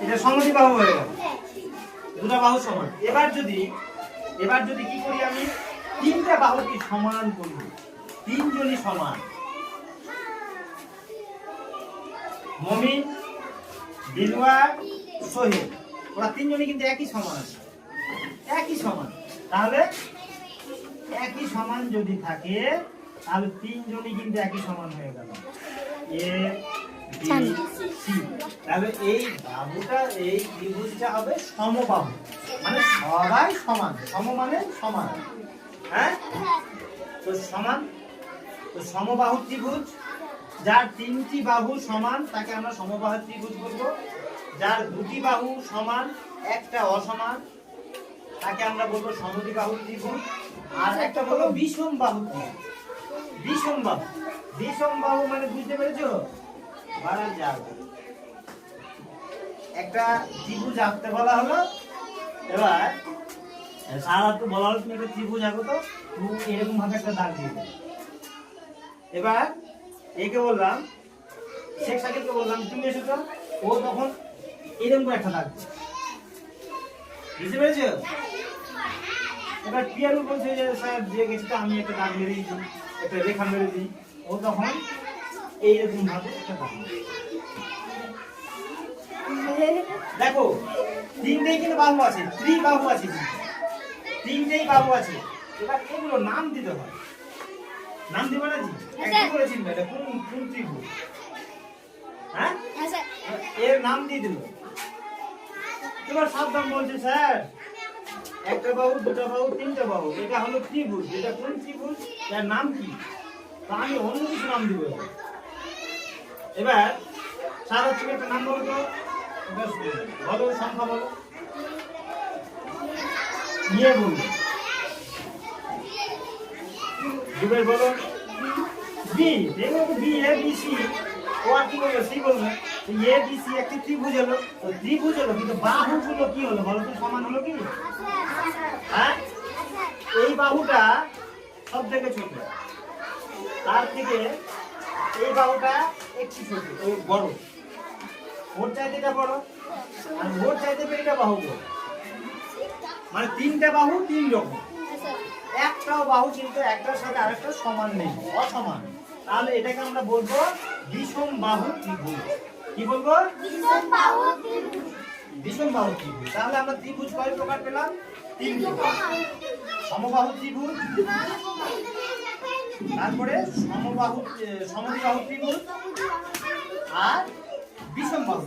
এটা সমদ্বিবাহু হয়ে গেল, দুটো বাহু সমান। এবার যদি কি করি, আমি তিনটা বাহুকে সমান করব, তিনজনই সমান। মমিন, দিলওয়ার, সোহেল, ওরা তিনজনই কিন্তু একই সমান, একই সমান। তাহলে একই সমান যদি থাকে তাহলে তিনজনই কিন্তু একই সমান হয়ে গেল, এ বি সি। তাহলে এই বাহুটা, এই ত্রিভুজটা হবে সমবাহু, মানে সবাই সমান। সম মানে সমান, হ্যাঁ? তো সমান, তো সমবাহু ত্রিভুজ। যার তিনটি বাহু সমান তাকে আমরা সমবাহু ত্রিভুজ বলবো। যার দুটি বাহু সমান একটা অসমান তাকে আমরা বলবো সমদ্বিবাহু ত্রিভুজ। আর একটা হলো বিষম বাহু ত্রিভুজ। বিষম বাহু, বিষম বাহু মানে বুঝতে পেরেছো? বাড়া যাবে একটা ত্রিভুজ আঁকতে বলা হলো। এবার সারা তো বলা হলো তুমি একটা ত্রিভুজ আঁকো, তো তুমি এরকম ভাবে একটা দাগ দিয়ে দেবে। এবার একে বললাম, শেখ সাকিবকে বললাম তুমি এসো তো, ও তখন এরকম একটা দাগ দেবে, বুঝতে পেরেছো? এবার পিয়ারু বলছে যে স্যার যে গেছে তো আমি একটা দাগ মেরে দিই, একটা রেখা মেরে দিই। ও তখন এইরকম ভাবে একটা দাগ দেবে। দেখো তিনটেই কিন্তু বাহু আছে, ত্রিবাহু আছে, তিনটেই বাহু আছে। এবার এগুলো নাম দিতে হয়, নাম দিব না জি? একটু করে চিনবে এটা কোন কোন ত্রিভুজ, হ্যাঁ? এর নাম দিয়ে দিল। এবার সাবধান বলছে স্যার একটা বাহু, দুটো বাহু, তিনটা বাহু, এটা হলো ত্রিভুজ, এটা কোন ত্রিভুজ, এর নাম কি? তা আমি অন্য কিছু নাম দিব। এবার সারা তুমি একটা নাম বলো তো, বলো সংখ্যা বলো, ইয়ে বলবো, দুবের বলো বি, দেখো বি এ বি সি, ও আর কি বলবে, সি বলবে। এ বি সি একটি ত্রিভুজ হলো, তো ত্রিভুজ হলো, কিন্তু বাহুগুলো কি হলো বলো তো, সমান হলো কি? হ্যাঁ, এই বাহুটা সব থেকে ছোট, তার থেকে এই বাহুটা একটু ছোট, ওই বড়, ওর চাইতে এটা বড়, আর ওর চাইতে এটা বাহু বড়। মানে তিনটা বাহু তিন রকম, একটাও বাহু কিন্তু একটার সাথে আরেকটা সমান নেই, অসমান। তাহলে এটাকে আমরা বলবো বিষম বাহু ত্রিভুজ। কি বলবো? বিষম বাহু ত্রিভুজ। বিষম বাহু ত্রিভুজ। তাহলে আমরা ত্রিভুজ কয় প্রকার পেলাম? তিন প্রকার। সমবাহু ত্রিভুজ, তারপরে সমদ্বিবাহু ত্রিভুজ আর বিষম বাহু।